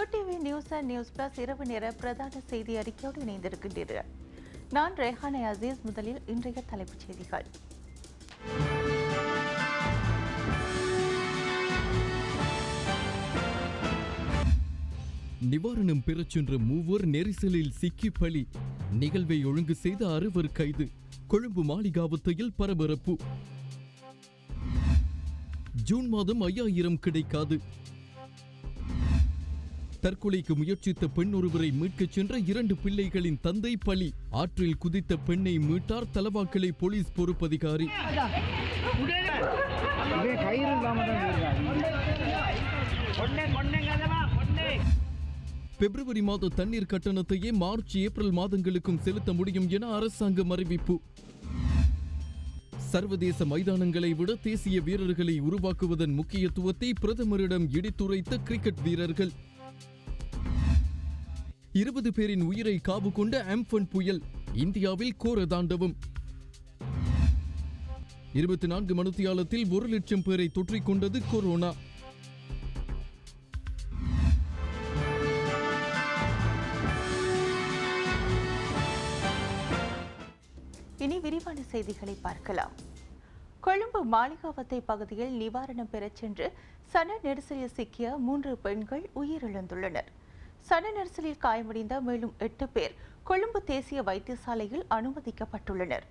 UDV news and news plus இரவு நேர பிரதான செய்தி அறிக்கையோடு இணைந்திருக்கின்றீர்கள். நான் ரேஹானே அசீஸ். முதலில் இன்றைய தலைப்புச் செய்திகள். நிவாரணம் பெறச் சென்ற மூவர் நெரிசலில் சிக்கி பலி. நிகழ்வை ஒழுங்கு செய்த 6 கைது. கொழும்பு மாளிகாவத்தையில் பரபரப்பு. ஜூன் மாதம் 5000 கிடைக்காது. தற்கொலைக்கு முயற்சித்த பெண் ஒருவரை மீட்கச் சென்ற 2 பிள்ளைகளின் தந்தை பலி. ஆற்றில் குதித்த பெண்ணை மீட்டார் தலவாக்கலை போலீஸ் பொறுப்பதிகாரி. பிப்ரவரி மாத தண்ணீர் கட்டணத்தையே மார்ச் ஏப்ரல் மாதங்களுக்கும் செலுத்த முடியும் என அரசாங்கம் அறிவிப்பு. சர்வதேச மைதானங்களை விட தேசிய வீரர்களை உருவாக்குவதன் முக்கியத்துவத்தை பிரதமரிடம் எடுத்துரைத்த கிரிக்கெட் வீரர்கள். 20 பேரின் உயிரை காவு கொண்ட ஆம்பன் புயல். இந்தியாவில் கோர தாண்டவம். 24 மணித்தியாலத்தில் 1 லட்சம் பேரை தொற்றிக் கொண்டது கொரோனா. இனி விரிவான செய்திகளை பார்க்கலாம். கொழும்பு மாளிகாவத்தை பகுதியில் நிவாரணம் பெறச் சென்று சன நெரிசலில் சிக்கிய 3 பெண்கள் உயிரிழந்துள்ளனர். சன நெரிசலில் காயமடைந்த மேலும் 8 பேர் கொழும்பு தேசிய வைத்தியசாலையில் அனுமதிக்கப்பட்டுள்ளனர்.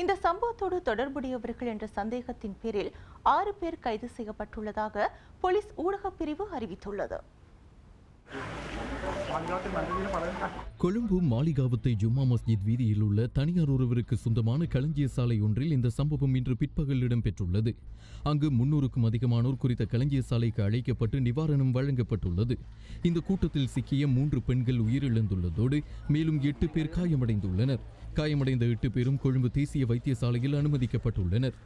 இந்த சம்பவத்தோடு தொடர்புடையவர்கள் என்ற சந்தேகத்தின் பேரில் 6 பேர் கைது செய்யப்பட்டுள்ளதாக போலீஸ் ஊடகப் பிரிவு அறிவித்துள்ளது. கொழும்பு மாளிகாவத்தை ஜும்மா மஸ்ஜித் வீதியில் உள்ள தனியார் ஒருவருக்கு சொந்தமான களஞ்சிய சாலை ஒன்றில் இந்த சம்பவம் இன்று பிற்பகல் இடம்பெற்றுள்ளது. அங்கு 300க்கும் அதிகமானோர் குறித்த களஞ்சிய சாலைக்கு அழைக்கப்பட்டு நிவாரணம் வழங்கப்பட்டுள்ளது. இந்த கூட்டத்தில் சிக்கிய 3 பெண்கள் உயிரிழந்துள்ளதோடு மேலும் 8 பேர் காயமடைந்துள்ளனர். காயமடைந்த 8 பேரும் கொழும்பு தேசிய வைத்தியசாலையில் அனுமதிக்கப்பட்டுள்ளனர்.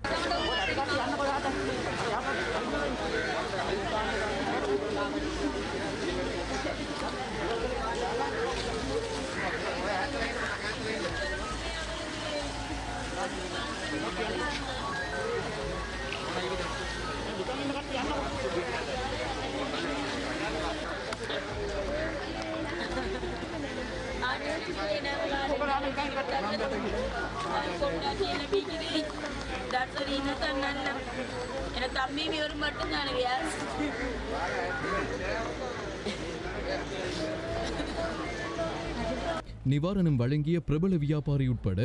நிவாரணம் வழங்கிய பிரபல வியாபாரி உட்பட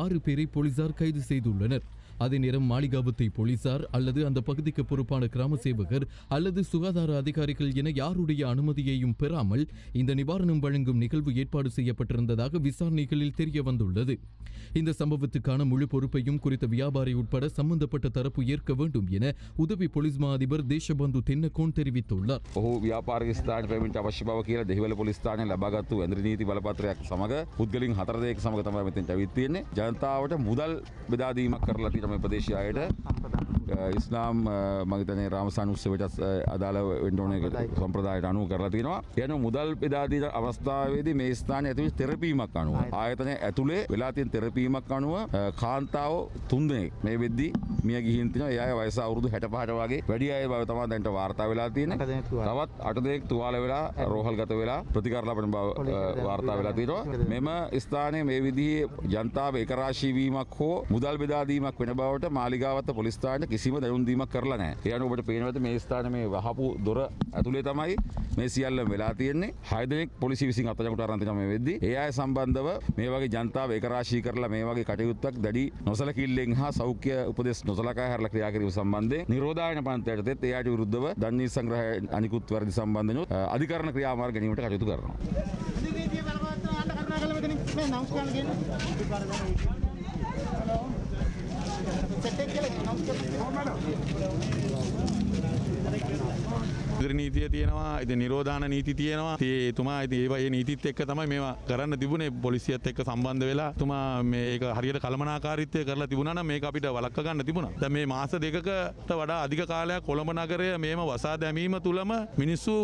6 பேரை போலீசார் கைது செய்துள்ளனர். அதே நேரம் மாளிகாவத்தை போலீசார் அல்லது அந்த பகுதிக்கு பொறுப்பான கிராம சேவகர் அல்லது சுகாதார அதிகாரிகள் என யாருடைய அனுமதியையும் பெறாமல் இந்த நிவாரணம் வழங்கும் நிகழ்வு ஏற்பாடு செய்யப்பட்டிருந்ததாக விசாரணைகளில் தெரிய வந்துள்ளது. இந்த சம்பவத்துக்கான முழு பொறுப்பையும் குறித்த வியாபாரி உட்பட சம்பந்தப்பட்ட தரப்பு ஏற்க வேண்டும் என உதவி போலீஸ் மா அதிபர் தேசபந்து தென்னகோன் தெரிவித்துள்ளார். ව්‍යාපාරික ස්ථාන ප්‍රේමීන්ට අවශ්‍ය බව කියලා දෙහිවල පොලිස් ස්ථානයේ ලබාගත්තු ඇඳරි නීති බලපත්‍රයක් සමග පුද්ගලින් 4 දෙනෙක් සමග තමයි මෙතෙන් ඇවිත් තියෙන්නේ. ජනතාවට මුදල් බෙදා දීමක් කරලා තියෙනවා මේ ප්‍රදේශීය අයට. ඉස්ලාම් මම හිතන්නේ රාමසාන උත්සවයට අදාළ වෙන්න ඕනේ සම්ප්‍රදායට අනුව කරලා තියෙනවා. යන මුදල් බෙදා දීන අවස්ථාවේදී මේ ස්ථානයේ ඇතුළේ තෙරපීමක් අනුව ආයතනයේ ඇතුළේ වෙලා තියෙන තෙරපීමක් අනුව කාන්තාව 3 දෙනෙක් මේ වෙද්දී මිය ගිහින් තිනවා. ඒ අය වයස අවුරුදු 65ට වගේ වැඩි අය බව තමයි දැන්ට වාර්තා වෙලා තියෙන්නේ. තවත් 8 දෙනෙක් තුවාල වෙලා රෝහල්ගත වෙලා ප්‍රතිකාර ලබන බව වාර්තා වෙලා තියෙනවා. මෙම ස්ථානයේ මේ විදිහේ ජනතාව ඒකරාශී වීමක් හෝ මුදල් බෙදා දීමක් වෙන බවට මාලිගාවත්ත පොලිස් ස්ථානයේ කිසිම දැනුම් දීමක් කරලා නැහැ. ඒ අනුව ඔබට පේනවද මේ ස්ථානයේ මේ වහපු දොර ඇතුලේ තමයි මේ සියල්ලම වෙලා තියෙන්නේ. 6 දෙනෙක් පොලිසිය විසින් අත්අඩංගුවට අරන් තිනවා මේ වෙද්දී. ඒ අය සම්බන්ධව මේ වගේ ජනතාව ඒකරාශී කරලා මේ වගේ කටයුත්තක් දැඩි නොසලකිල්ලෙන් හා සෞඛ්‍ය උපදෙස් නොසලකා හැරලා ක්‍රියා කිරීම සම්බන්ධයෙන් නිරෝධායන පන්තියටත් ඒ අයට විරුද්ධව දන්නේ සංග්‍රහය අනිකුත් වැරදි සම්බන්ධනොත් අධිකරණ ක්‍රියාමාර්ග ගැනීමට කටයුතු කරනවා. නීතිය තියෙනවා, ඉතින් නිරෝධාන නීති තියෙනවා. ඉතින් එතුමා ඉතින් ඒ නීතිත් එක්ක තමයි මේවා කරන්න තිබුණේ. පොලිසියත් එක්ක සම්බන්ධ වෙලා එතුමා මේක හරියට කළමනාකාරීත්වය කරලා තිබුණා නම් මේක අපිට වළක්ව ගන්න තිබුණා. දැන් මේ මාස 2කට වඩා අධික කාලයක් කොළඹ නගරය මේම වසා දැමීම තුලම මිනිස්සු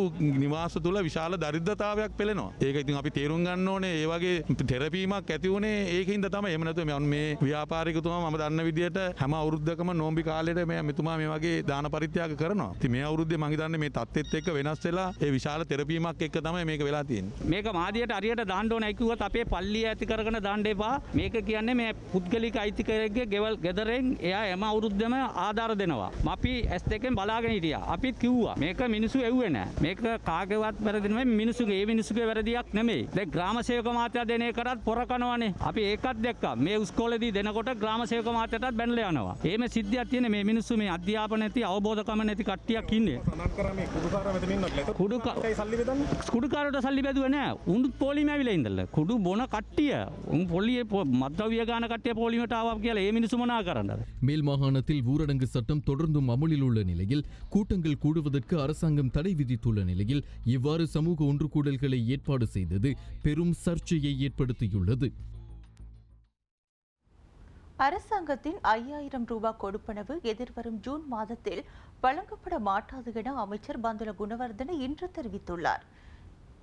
නිවාස තුල විශාල දරිද්‍රතාවයක් පෙළෙනවා. ඒක ඉතින් අපි තේරුම් ගන්න ඕනේ. ඒ වගේ තෙරපීමක් ඇති වුණේ ඒකින්ද තමයි. එහෙම නැත්නම් මේ ව්‍යාපාරිකතුමා මම දන්න විදියට හැම අවුරුද්දකම නෝම්බි කාලෙට මෙතුමා මේ වගේ දාන පරිත්‍යාග කරනවා. ඉතින් මේ අවුරුද්දේ මම හිතන්නේ මේ තත්ත්වෙත් එක්ක වෙනස් වෙලා ඒ විශාල තෙරපීමක් එක්ක තමයි මේක වෙලා තියෙන්නේ. මේක මාදියට හරියට දාන්න ඕනයි කිව්වත් අපේ පල්ලිය ඇති කරගෙන දාන්න එපා. මේක කියන්නේ මේ පුද්ගලික අයිතිකයෙක්ගේ ගෙවල් ගෙදරෙන් එයා හැම අවුරුද්දම ආධාර දෙනවා. අපි S2 බලාගෙන හිටියා. අපිත් කිව්වා මේක මිනිස්සු එව්වේ නෑ. මේක කාගේවත් වැරදි නෙමෙයි මිනිස්සුගේ ඒ මිනිස්සුගේ වැරදියක් නෙමෙයි. දැන් ග්‍රාම සේවක මහත්තයා දෙන එකටත් පොර කනවනේ. අපි ඒකත් දැක්කා. මේ ඉස්කෝලේදී දෙනකොට ග්‍රාම සේවක මහත්තයාටත් බැනලා යනවා. එහෙම සිද්ධියක් තියෙන මේ මිනිස්සු මේ අධ්‍යාපන නැති අවබෝධකම නැති කට්ටියක් ඉන්නේ. කුඩුකාරට සල්ලි බැදුවේ නෑ. උන් පොලිම ඇවිල්ලා ඉඳලා. කුඩු බොන කට්ටිය. උන් පොලියේ මත්ද්‍රව්‍ය ගාන කට්ටිය පොලිමට ආවා කියලා ඒ මිනිස්සු මොනා කරන්නද? மேல் மாகாணத்தில் ஊரடங்கு சட்டம் தொடர்ந்தும் அமலில் உள்ள நிலையில் கூட்டங்கள் கூடுவதற்கு அரசாங்கம் தடை விதித்துள்ள நிலையில் இவ்வாறு சமூக ஒன்றுகூடல்களை ஏற்பாடு செய்தது பெரும் சர்ச்சையை ஏற்படுத்தியுள்ளது. அரசாங்கத்தின் 5000 ரூபாய் கொடுப்பனவு எதிர்வரும் ஜூன் மாதத்தில் வழங்கப்பட மாட்டாது என அமைச்சர் பந்துல குணவர்தன இன்று தெரிவித்துள்ளார்.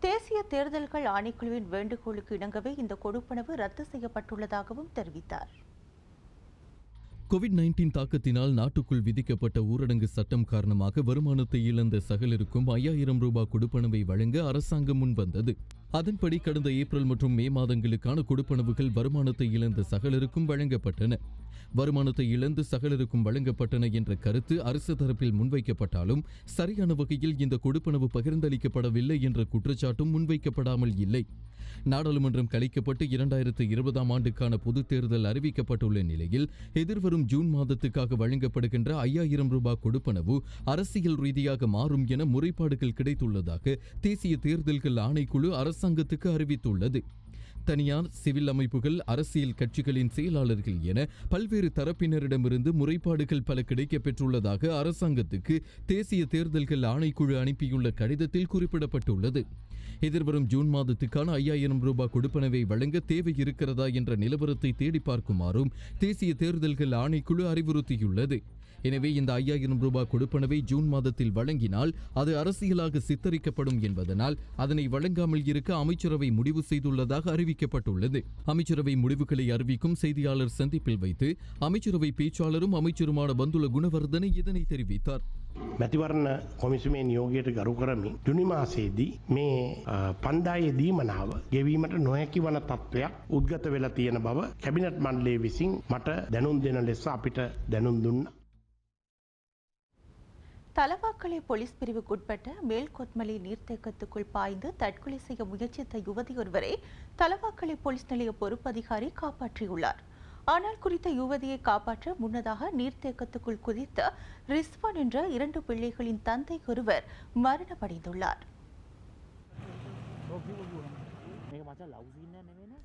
தேசிய தேர்தல்கள் ஆணைக்குழுவின் வேண்டுகோளுக்கு இணங்கவே இந்த கொடுப்பனவு ரத்து செய்யப்பட்டுள்ளதாகவும் தெரிவித்தார். கோவிட்-19 தாக்கத்தினால் நாட்டுக்குள் விதிக்கப்பட்ட ஊரடங்கு சட்டம் காரணமாக வருமானத்தை இழந்த சகலருக்கும் 5000 ரூபாய் கொடுப்பனவை வழங்க அரசாங்கம் முன்வந்தது. அதன்படி கடந்த ஏப்ரல் மற்றும் மே மாதங்களுக்கான கொடுப்பனவுகள் வருமானத்தை இழந்த சகலருக்கும் வழங்கப்பட்டன. வருமானத்தை இழந்து சகலருக்கும் வழங்கப்பட்டன என்ற கருத்து அரசு தரப்பில் முன்வைக்கப்பட்டாலும் சரியான வகையில் இந்த கொடுப்பனவு பகிர்ந்தளிக்கப்படவில்லை என்ற குற்றச்சாட்டும் முன்வைக்கப்படாமல் இல்லை. நாடாளுமன்றம் கலைக்கப்பட்டு 2020ஆம் ஆண்டுக்கான பொதுத் தேர்தல் அறிவிக்கப்பட்டுள்ள நிலையில் எதிர்வரும் ஜூன் மாதத்துக்காக வழங்கப்படுகின்ற 5000 ரூபாய் கொடுப்பனவு அரசியல் ரீதியாக மாறும் என முறைப்பாடுகள் கிடைத்துள்ளதாக தேசிய தேர்தல்கள் ஆணைக்குழு அரசாங்கத்துக்கு அறிவித்துள்ளது. தனியார் சிவில் அமைப்புகள் அரசியல் கட்சிகளின் செயலாளர்கள் என பல்வேறு தரப்பினரிடமிருந்து முறைப்பாடுகள் பல கிடைக்கப் பெற்றுள்ளதாக அரசாங்கத்துக்கு தேசிய தேர்தல்கள் ஆணைக்குழு அனுப்பியுள்ள கடிதத்தில் குறிப்பிடப்பட்டுள்ளது. எதிர்வரும் ஜூன் மாதத்துக்கான 5000 ரூபாய் கொடுப்பனவை வழங்க தேவை இருக்கிறதா என்ற நிலவரத்தை தேடி பார்க்குமாறும் தேசிய தேர்தல்கள் ஆணைக்குழு அறிவுறுத்தியுள்ளது. எனவே இந்த 5000 ரூபாய் கொடுப்பனவை ஜூன் மாதத்தில் வழங்கினால் அது அரசியலாக சித்தரிக்கப்படும் என்பதனால் அதனை வழங்காமல் இருக்க அமைச்சரவை முடிவு செய்துள்ளதாக அறிவிக்கப்பட்டுள்ளது. அமைச்சரவை முடிவுகளை அறிவிக்கும் செய்தியாளர் சந்திப்பில் வைத்து அமைச்சரவை பேச்சாளரும் அமைச்சருமான பந்துல குணவர்தன இதனை தெரிவித்தார். මැතිවරණ කොමිසමේ නියෝගයට ගරු කරමින් ජුනි මාසයේදී මේ පන්දායේ දීමනාව ගෙවීමට නොහැකි වන තත්ත්වයක් උද්ගත වෙලා තියෙන බව කැබිනට් මණ්ඩලය විසින් මට දැනුම් දෙන ලෙස අපිට දැනුම් දුන්නා. தலவாக்கலை போலீஸ் பிரிவுக்குட்பட்ட மேல்கொத்மலை நீர்த்தேக்கத்துக்குள் பாய்ந்து தற்கொலை செய்ய முயற்சித்த யுவதி ஒருவரை தலவாக்கலை போலீஸ் நிலைய பொறுப்பதிகாரி காப்பாற்றியுள்ளார். ஆனால் குறித்த யுவதியை காப்பாற்ற முன்னதாக நீர்த்தேக்கத்துக்குள் குதித்த ரிஸ்வான் என்ற 2 பிள்ளைகளின் தந்தை ஒருவர் மரணமடைந்துள்ளார்.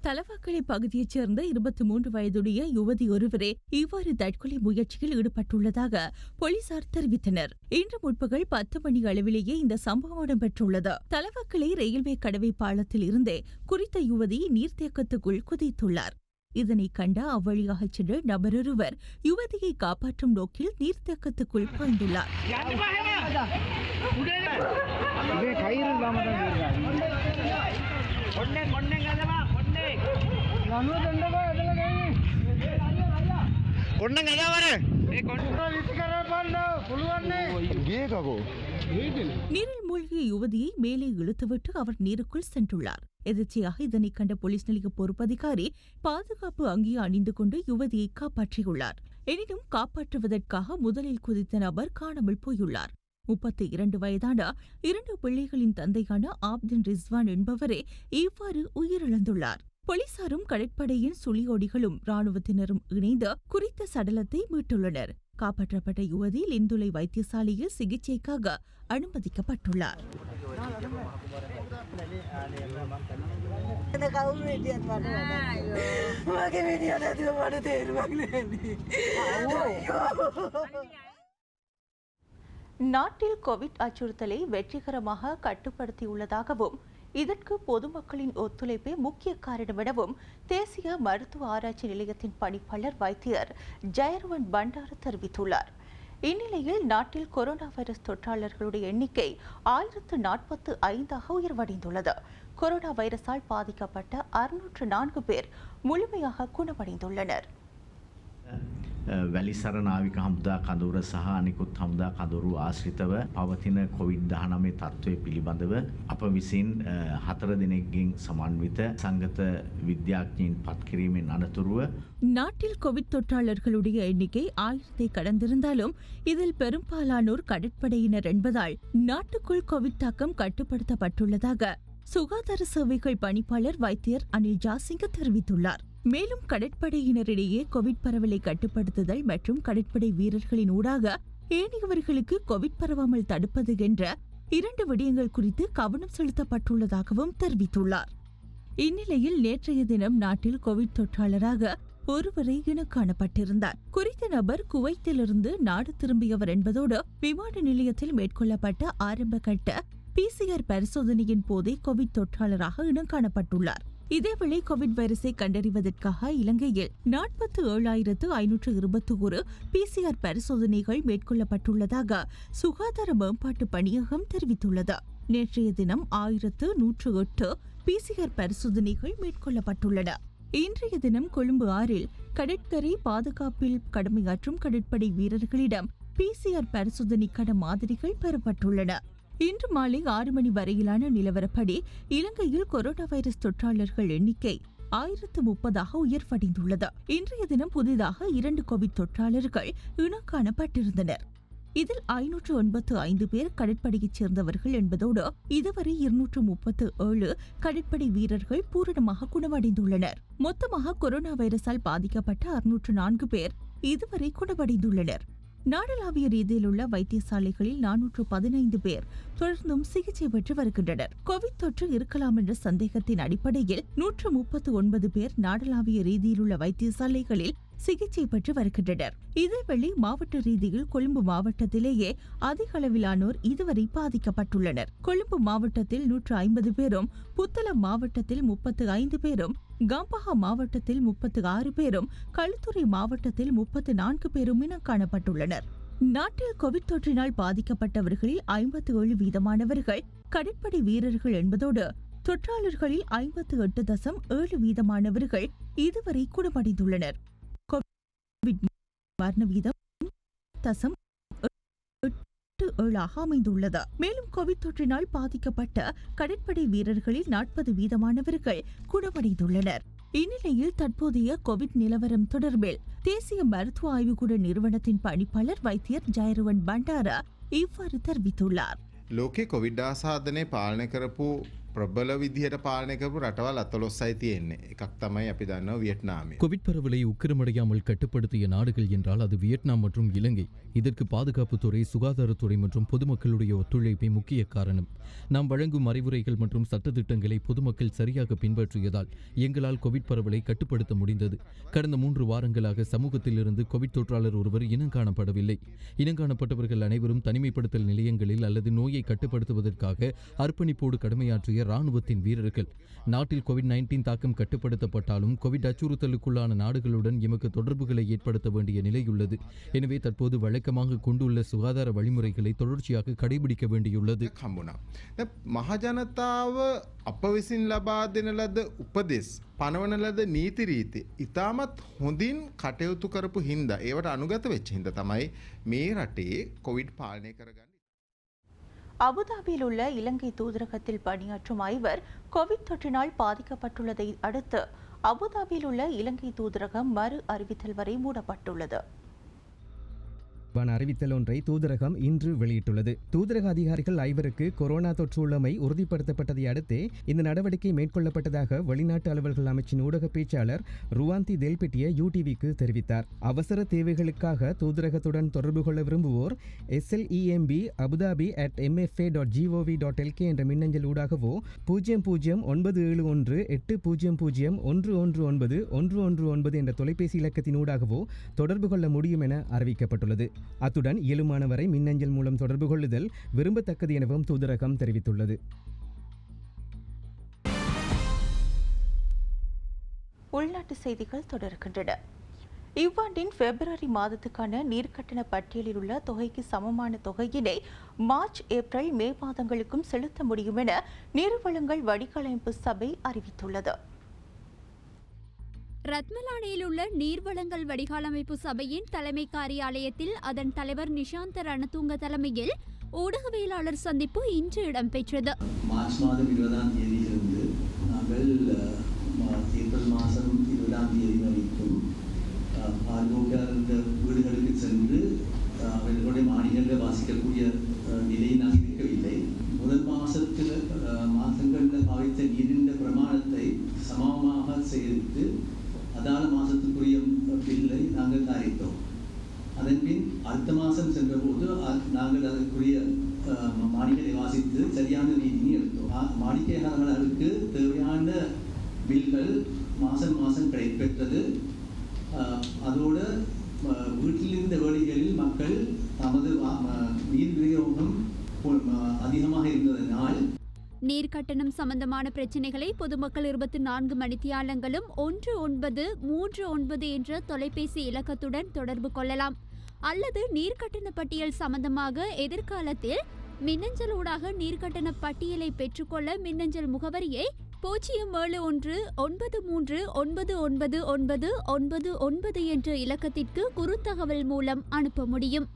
தலவாக்கலை பகுதியைச் சேர்ந்த 23 வயதுடைய யுவதி ஒருவரே இவ்வாறு தற்கொலை முயற்சியில் ஈடுபட்டுள்ளதாக போலீசார் தெரிவித்தனர். இன்று முற்பகல் 10 மணி அளவிலேயே இந்த சம்பவம் இடம்பெற்றுள்ளது. தலவாக்கலை ரயில்வே கடவை பாலத்தில் இருந்தே குறித்த யுவதி நீர்த்தேக்கத்துக்குள் குதித்துள்ளார். இதனை கண்ட அவ்வழியாக சென்ற நபரொருவர் யுவதியை காப்பாற்றும் நோக்கில் நீர்த்தேக்கத்துக்குள் பாய்ந்துள்ளார். நீரில் மூழ்கிய யுவதியை மேலே இழுத்துவிட்டு அவர் நீருக்குள் சென்றுள்ளார். எதிர்ச்சியாக இதனை கண்ட போலீஸ் நிலைய பொறுப்பதிகாரி பாதுகாப்பு அங்கி அணிந்து கொண்டு யுவதியை காப்பாற்றியுள்ளார். எனினும் காப்பாற்றுவதற்காக முதலில் குதித்த நபர் காணாமல் போயுள்ளார். 32 வயதான 2 பிள்ளைகளின் தந்தையான ஆப்தின் ரிஸ்வான் என்பவரே இவ்வாறு உயிரிழந்துள்ளார். போலீசாரும் கடற்படையின் சுழியோடிகளும் ராணுவத்தினரும் இணைந்து குறித்த சடலத்தை மீட்டுள்ளனர். காப்பாற்றப்பட்ட யுவதி லிந்துலை வைத்தியசாலையில் சிகிச்சைக்காக அனுமதிக்கப்பட்டுள்ளார். நாட்டில் கோவிட் அச்சுறுத்தலை வெற்றிகரமாக கட்டுப்படுத்தியுள்ளதாகவும் இதற்கு பொதுமக்களின் ஒத்துழைப்பே முக்கிய காரணம் எனவும் தேசிய மருத்துவ ஆராய்ச்சி நிலையத்தின் பணிப்பாளர் வைத்தியர் ஜெயருவன் பண்டார தெரிவித்துள்ளார். இந்நிலையில் நாட்டில் கொரோனா வைரஸ் தொற்றாளர்களுடைய எண்ணிக்கை 1045ஆக உயர்வடைந்துள்ளது. கொரோனா வைரஸால் பாதிக்கப்பட்ட 604 பேர் முழுமையாக குணமடைந்துள்ளனர். වැලිසර නාවික හමුදා කඳවුර සහ අනිකුත් හමුදා කඳවුරු ආශ්‍රිතව පවතින COVID-19 තත්ත්වය පිළිබඳව අප විසින් 4 දිනකින් සමන්විත සංගත විද්‍යාඥයින් පත්කිරීමෙන් අනතුරුව நாட்டில் கோவிட் தொற்றாளர்களுடைய எண்ணிக்கை 1000-ஐ கடந்திருந்தாலும் இதில் பெரும்பாலானோர் கடற்படையினர் என்பதால் நாட்டுக்குள் கோவிட் தாக்கம் கட்டுப்படுத்தப்பட்டுள்ளதாக சுகாதார சேவைகள் பணிப்பாளர் வைத்தியர் அனில் ஜாசிங்க தெரிவித்துள்ளார். மேலும் கடற்படையினரிடையே கோவிட் பரவலை கட்டுப்படுத்துதல் மற்றும் கடற்படை வீரர்களின் ஊடாக ஏனையவர்களுக்கு கோவிட் பரவாமல் தடுப்பது என்ற 2 விடயங்கள் குறித்து கவனம் செலுத்தப்பட்டுள்ளதாகவும் தெரிவித்துள்ளார். இந்நிலையில் நேற்றைய தினம் நாட்டில் கோவிட் தொற்றாளராக ஒருவரை இனம் காணப்பட்டிருந்தார். குறித்த நபர் குவைத்திலிருந்து நாடு திரும்பியவர் என்பதோடு விமான நிலையத்தில் மேற்கொள்ளப்பட்ட ஆரம்ப கட்ட PCR பரிசோதனையின் போதே கோவிட் தொற்றாளராக இனம் காணப்பட்டுள்ளார். இதேவேளை கோவிட் வைரஸை கண்டறிவதற்காக இலங்கையில் 47,521 PCR பரிசோதனைகள் மேற்கொள்ளப்பட்டுள்ளதாக சுகாதார மேம்பாட்டு பணியகம் தெரிவித்துள்ளது. நேற்றைய தினம் 1108 PCR பரிசோதனைகள் மேற்கொள்ளப்பட்டுள்ளன. இன்றைய தினம் கொழும்பு 6இல் கடற்கரை பாதுகாப்பில் கடமையாற்றும் கடற்படை வீரர்களிடம் PCR பரிசோதனைக்கான மாதிரிகள் பெறப்பட்டுள்ளன. இன்று மாலை 6 மணி வரையிலான நிலவரப்படி இலங்கையில் கொரோனா வைரஸ் தொற்றாளர்கள் எண்ணிக்கை 1030ஆக உயர்வடைந்துள்ளது. இன்றைய தினம் புதிதாக 2 கோவிட் தொற்றாளர்கள் இனம் காணப்பட்டிருந்தனர். இதில் 585 பேர் கடற்படையைச் சேர்ந்தவர்கள் என்பதோடு இதுவரை 237 கடற்படை வீரர்கள் பூரணமாக குணமடைந்துள்ளனர். மொத்தமாக கொரோனா வைரஸால் பாதிக்கப்பட்ட 604 பேர் இதுவரை குணமடைந்துள்ளனர். நாடளாவிய ரீதியில் உள்ள வைத்தியசாலைகளில் 415 பேர் தொடர்ந்தும் சிகிச்சை பெற்று வருகின்றனர். கோவிட் தொற்று இருக்கலாம் என்ற சந்தேகத்தின் அடிப்படையில் 139 பேர் நாடளாவிய ரீதியில் உள்ள வைத்தியசாலைகளில் சிகிச்சை பெற்று வருகின்றனர். இதேவேளை மாவட்ட ரீதியில் கொழும்பு மாவட்டத்திலேயே அதிக அளவிலானோர் இதுவரை பாதிக்கப்பட்டுள்ளனர். கொழும்பு மாவட்டத்தில் 150 பேரும், புத்தளம் மாவட்டத்தில் 35 பேரும், கம்பஹா மாவட்டத்தில் 36 பேரும், களுத்துறை மாவட்டத்தில் 34 பேரும் இனம் காணப்பட்டுள்ளனர். நாட்டில் கோவிட் தொற்றினால் பாதிக்கப்பட்டவர்களில் 57% கடற்படை வீரர்கள் என்பதோடு தொற்றாளர்களில் 58.7% இதுவரை குணமடைந்துள்ளனர். கோவிட் மரண வீதம் 0.87 அமைந்துள்ளது. மேலும் கோவிட் தொற்றினால் பாதிக்கப்பட்ட கடற்படை வீரர்களில் 40% குணமடைந்துள்ளனர். இந்நிலையில் தற்போதைய கோவிட் நிலவரம் தொடர்பில் தேசிய மருத்துவ ஆய்வுக்கூட நிறுவனத்தின் பணிப்பாளர் வைத்தியர் ஜெயருவன் பண்டார இவ்வாறு தெரிவித்துள்ளார். ලෝකේ කොවිඩ් ආසාදනය පාලනය කරපු ප්‍රබල විදිහට පාලනය කරපු රටවල් 14යි තියෙන්නේ. එකක් තමයි අපි දන්නවා වියට්නාමය. கோவிட் பரவலை உக்கிரமடையாமல் கட்டுப்படுத்திய நாடுகள் என்றால் அது வியட்நாம் மற்றும் இலங்கை. இதற்கு பாதுகாப்புத்துறை, சுகாதாரத்துறை மற்றும் பொதுமக்களுடைய ஒத்துழைப்பே முக்கிய காரணம். நாம் வழங்கும் அறிவுரைகள் மற்றும் சட்டத்திட்டங்களை பொதுமக்கள் சரியாக பின்பற்றியதால் எங்களால் கோவிட் பரவலை கட்டுப்படுத்த முடிந்தது. கடந்த 3 வாரங்களாக சமூகத்திலிருந்து கோவிட் தொற்றாளர் ஒருவர் இனம் காணப்படவில்லை. இனங்காணப்பட்டவர்கள் அனைவரும் தனிமைப்படுத்தல் நிலையங்களில் அல்லது நோயை கட்டுப்படுத்துவதற்காக அர்ப்பணிப்போடு கடமையாற்றிய ராணுவத்தின் வீரர்கள். நாட்டில் கோவிட்-19 தாக்கம் கட்டுப்படுத்தப்பட்டாலும் கோவிட் அச்சுறுத்தலுக்குள்ளான நாடுகளுடன் எமக்கு தொடர்புகளை ஏற்படுத்த வேண்டிய நிலையுள்ளது. எனவே தற்போது வழக்கமாக கொண்டுள்ள சுகாதார வழிமுறைகளை தொடர்ச்சியாக கடைபிடிக்க வேண்டியுள்ளது. මහජනතාව අප විසින් ලබා දෙන ලද උපදෙස් පනවන ලද නීති රීති ඉතාමත් හොඳින් කටයුතු කරපු හින්දා ඒවට අනුගත වෙච්ච හින්දා තමයි මේ රටේ කොවිඩ් පාලනය කරගන්නේ. அபுதாபியில் உள்ள இலங்கை தூதரகத்தில் பணியாற்றும் ஐவர் கோவிட் தொற்றினால் பாதிக்கப்பட்டுள்ளதை அடுத்து அபுதாபியில் உள்ள இலங்கை தூதரகம் மறு அறிவித்தல் வரை மூடப்பட்டுள்ளது. அறிவித்தல் ஒன்றை தூதரகம் இன்று வெளியிட்டுள்ளது. தூதரக அதிகாரிகள் ஐவருக்கு கொரோனா தொற்று உள்ளமை உறுதிப்படுத்தப்பட்டதை அடுத்து இந்த நடவடிக்கை மேற்கொள்ளப்பட்டதாக வெளிநாட்டு அலுவல்கள் அமைச்சின் ஊடக பேச்சாளர் ருவாந்தி தெல்பெட்டிய யூடிவிக்கு தெரிவித்தார். அவசர தேவைகளுக்காக தூதரகத்துடன் தொடர்பு கொள்ள விரும்புவோர் SLEMB@mfa.gov.lk என்ற மின்னஞ்சல் ஊடாகவோ 0097800119119 என்ற தொலைபேசி இலக்கத்தின் ஊடாகவோ தொடர்பு கொள்ள முடியும் என அறிவிக்கப்பட்டுள்ளது. அத்துடன் இயலுமானவரை மின்னஞ்சல் மூலம் தொடர்பு கொள்ளுதல் விரும்பத்தக்கது எனவும் தூதரகம் தெரிவித்துள்ளது. உள்நாட்டு செய்திகள் தொடர்கின்றன. இவ்வாண்டின் பிப்ரவரி மாதத்துக்கான நீர்க்கட்டண பட்டியலில் உள்ள தொகைக்கு சமமான தொகையினை மார்ச், ஏப்ரல், மே மாதங்களுக்கும் செலுத்த முடியும் என நீர்வளங்கள் வடிகாலமைப்பு சபை அறிவித்துள்ளது. ரத்மலானையில் உள்ள நீர்வளங்கள் வடிகாலமைப்பு சபையின் தலைமை காரியாலயத்தில் அதன் தலைவர் நிஷாந்த ரணதுங்க தலைமையில் ஊடகவியலாளர் சந்திப்பு இன்று இடம்பெற்றது. மார்ச் மாதம் 20ஆம் தேதியிலிருந்து நாங்கள் ஏப்ரல் மாதம் 20ஆம் தேதி வரைக்கும் பார்வையாளர் வீடுகளுக்கு சென்று அவர்களுடைய மாநிலங்களில் வாசிக்கக்கூடிய நிலையை நாங்கள் இருக்கவில்லை. முதல் மாதங்களில் பாவித்த நீரின் பிரமாணத்தை சமமாக சேரித்து அதான மாதத்துக்குரிய பில்லை நாங்கள் தயாரித்தோம். அதன் பின் அடுத்த மாதம் சென்றபோது நாங்கள் அதற்குரிய மாளிகையை வாசித்து சரியான நீதியை எடுத்தோம். மாளிகையாளர்களுக்கு தேவையான பில்கள் மாதம் கிடைப்பெற்றது. அதோடு வீட்டில் இருந்த வேலைகளில் மக்கள் தமது நீர் விநியோகம் அதிகமாக இருந்ததனால் நீர் கட்டணம் சம்பந்தமான பிரச்சினைகளை பொதுமக்கள் 24 மணித்தியாலங்களும் 1939 என்ற தொலைபேசி இலக்கத்துடன் தொடர்பு கொள்ளலாம். அல்லது நீர்க்கட்டண பட்டியல் சம்பந்தமாக எதிர்காலத்தில் மின்னஞ்சல் ஊடாக நீர்க்கட்டண பட்டியலை பெற்றுக்கொள்ள மின்னஞ்சல் முகவரியை 07193999999 என்ற இலக்கத்திற்கு குறுந்தகவல் மூலம் அனுப்ப முடியும்.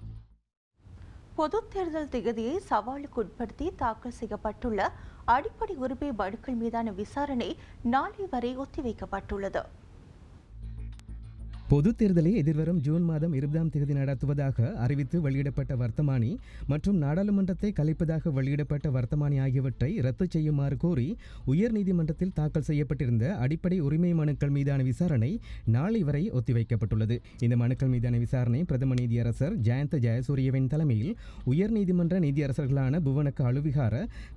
பொதுத் தேர்தல் திகதியை சவாலுக்குட்படுத்தி தாக்கல் செய்யப்பட்டுள்ள அடிப்படை உரிமை மனுக்கள் மீதான விசாரணை நாளை வரை ஒத்திவைக்கப்பட்டுள்ளது. பொதுத் தேர்தலை எதிர்வரும் ஜூன் மாதம் 20ஆம் தேதி நடத்துவதாக அறிவித்து வெளியிடப்பட்ட வர்த்தமானி மற்றும் நாடாளுமன்றத்தை கலைப்பதாக வெளியிடப்பட்ட வர்த்தமானி ஆகியவற்றை ரத்து செய்யுமாறு கோரி உயர்நீதிமன்றத்தில் தாக்கல் செய்யப்பட்டிருந்த அடிப்படை உரிமை மனுக்கள் மீதான விசாரணை நாளை வரை ஒத்திவைக்கப்பட்டுள்ளது. இந்த மனுக்கள் மீதான விசாரணை பிரதம நீதியரசர் ஜயந்த ஜெயசூரியவின் தலைமையில் உயர்நீதிமன்ற நீதியரசர்களான புவனக்க அலுவிகார,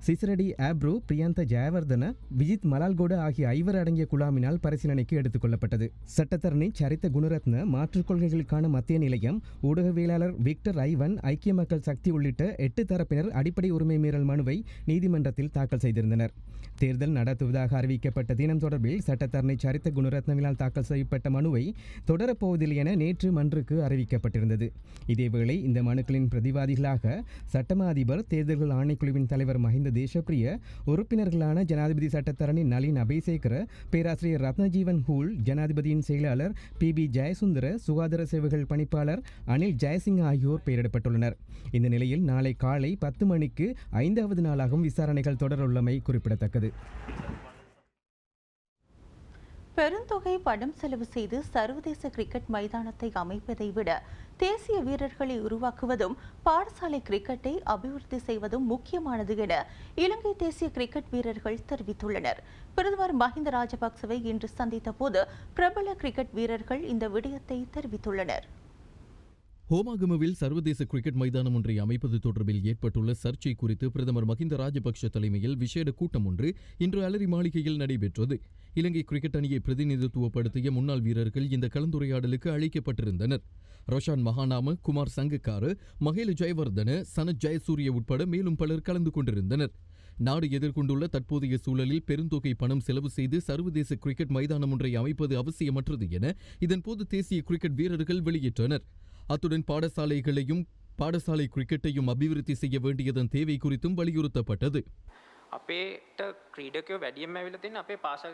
சிசரடி ஆப்ரோ, பிரியந்த ஜெயவர்தன, விஜித் மலால்கோட ஆகிய 5 அடங்கிய குழாமினால் பரிசீலனைக்கு எடுத்துக் கொள்ளப்பட்டது. சட்டத்தரணி சரித்த குணரத்ன, மாற்றுக் கொள்கைகளுக்கான மத்திய நிலையம், ஊடகவியலாளர் விக்டர் ஐவன், ஐக்கிய மக்கள் சக்தி உள்ளிட்ட 8 தரப்பினர் அடிப்படை உரிமை மீறல் மனுவை நீதிமன்றத்தில் தாக்கல் செய்திருந்தனர். தேர்தல் நடத்துவதாக அறிவிக்கப்பட்ட தினம் தொடர்பில் சட்டத்தரணி சரித்த குணரத்னவினால் தாக்கல் செய்யப்பட்ட மனுவை தொடரப்போவதில்லை என நேற்று மன்றுக்கு அறிவிக்கப்பட்டிருந்தது. இதேவேளை இந்த மனுக்களின் பிரதிவாதிகளாக சட்டமா அதிபர், தேர்தல்கள் ஆணைக்குழுவின் தலைவர் மஹிந்த தேசப்பிரிய, உறுப்பினர்களான ஜனாதிபதி சட்டத்தரணி நளின் அபேசேகர, பேராசிரியர் ரத்னஜீவன் ஹூல், ஜனாதிபதியின் செயலாளர் PB ஜெயசுந்தர, சுகாதார சேவைகள் பணிப்பாளர் அனில் ஜெயசிங் ஆகியோர் பெயரிடப்பட்டுள்ளனர். இந்த நிலையில் நாளை காலை 10 மணிக்கு 5வது நாளாகவும் விசாரணைகள் தொடரவுள்ளமை குறிப்பிடத்தக்கது. பெருந்தொகை பணம் செலவு செய்து சர்வதேச கிரிக்கெட் மைதானத்தை அமைப்பதை விட தேசிய வீரர்களை உருவாக்குவதும் பாடசாலை கிரிக்கெட்டை அபிவிருத்தி செய்வதும் முக்கியமானது என இலங்கை தேசிய கிரிக்கெட் வீரர்கள் தெரிவித்துள்ளனர். பிரதமர் மஹிந்த ராஜபக்சவை இன்று சந்தித்த போது பிரபல கிரிக்கெட் வீரர்கள் இந்த விடயத்தை தெரிவித்துள்ளனர். ஹோமாகமவில் சர்வதேச கிரிக்கெட் மைதானம் ஒன்றை அமைப்பது தொடர்பில் ஏற்பட்டுள்ள சர்ச்சை குறித்து பிரதமர் மஹிந்த ராஜபக்ஷ தலைமையில் விசேட கூட்டம் ஒன்று இன்று அலரி மாளிகையில் நடைபெற்றது. இலங்கை கிரிக்கெட் அணியை பிரதிநிதித்துவப்படுத்திய முன்னாள் வீரர்கள் இந்த கலந்துரையாடலுக்கு அழைக்கப்பட்டிருந்தனர். ரோஷான் மகாநாம, குமார் சங்கக்கார, மகேல ஜெயவர்தன, சனத் ஜெயசூரிய உட்பட மேலும் பலர் கலந்து கொண்டிருந்தனர். நாடு எதிர்கொண்டுள்ள தற்போதைய சூழலில் பெருந்தொகை பணம் செலவு செய்து சர்வதேச கிரிக்கெட் மைதானம் ஒன்றை அமைப்பது அவசியமற்றது என இதன்போது தேசிய கிரிக்கெட் வீரர்கள் வெளியிட்டனர். அத்துடன் பாடசாலை கிரிக்கெட்டையும் அபிவிருத்தி செய்ய வேண்டியதன் தேவை குறித்தும் வலியுறுத்தப்பட்டது. අපේට ක්‍රීඩකයෝ වැඩියෙන්ම ඇවිල්ලා තියෙන අපේ පාසල්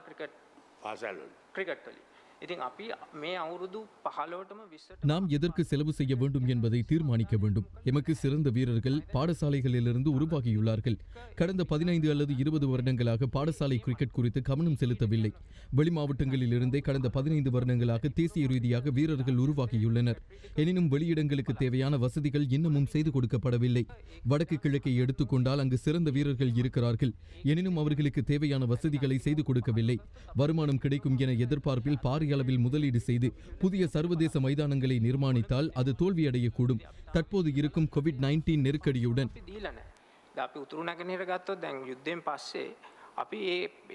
ක්‍රිකට් වලින්. ඉතින් අපි මේ අවුරුදු 15ටම 20ට நாம் எதற்கு செலவு செய்ய வேண்டும் என்பதை தீர்மானிக்க வேண்டும். எமக்கு சிறந்த வீரர்கள் பாடசாலைகளிலிருந்து உருவாகியுள்ளார்கள். கடந்த 15 அல்லது 20 வருடங்களாக பாடசாலை கிரிக்கெட் குறித்து கவனம் செலுத்தவில்லை. வெளி மாவட்டங்களில் இருந்தே கடந்த 15 வருடங்களாக தேசிய ரீதியாக வீரர்கள் உருவாகியுள்ளனர். எனினும் வெளியிடங்களுக்கு தேவையான வசதிகள் இன்னமும் செய்து கொடுக்கப்படவில்லை. வடக்கு கிழக்கை எடுத்துக்கொண்டால் அங்கு சிறந்த வீரர்கள் இருக்கிறார்கள். எனினும் அவர்களுக்கு தேவையான வசதிகளை செய்து கொடுக்கவில்லை. வருமானம் கிடைக்கும் என எதிர்பார்ப்பில் பாரிய அளவில் முதலீடு செய்து புதிய சர்வதேச மைதானங்களை நிர்மாணித்தால் அது தோல்வியடையக்கூடும். தற்போது இருக்கும் COVID-19 நெருக்கடியுடன் අපි උතුරු නැගෙනහිර ගත්තොත් දැන් යුද්ධයෙන් පස්සේ අපි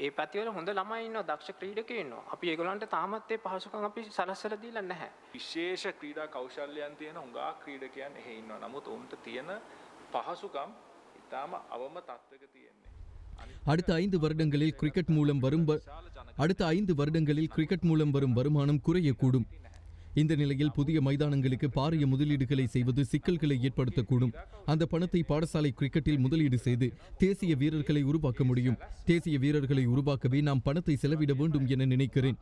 ඒ පැතිවල හොඳ ළමයි ඉන්නවා, දක්ෂ ක්‍රීඩකයෝ ඉන්නවා. අපි ඒගොල්ලන්ට තාමත් ඒ පහසුකම් අපි සලස්සලා දීලා නැහැ. විශේෂ ක්‍රීඩා කෞශල්‍යයන් තියෙන හුඟා ක්‍රීඩකයන් එහෙ ඉන්නවා. නමුත් උන්ට තියෙන පහසුකම් ඉතාම අවම තත්ත්වයක තියෙන්නේ. அடுத்த 5 வருடங்களில் கிரிக்கெட் மூலம் வரும் வருமானம் குறையக்கூடும். இந்த நிலையில் புதிய மைதானங்களுக்கு பாரிய முதலீடுகளை செய்வது சிக்கல்களை ஏற்படுத்தக்கூடும். அந்த பணத்தை பாடசாலை கிரிக்கெட்டில் முதலீடு செய்து தேசிய வீரர்களை உருவாக்க முடியும். தேசிய வீரர்களை உருவாக்கவே நாம் பணத்தை செலவிட வேண்டும் என நினைக்கிறேன்.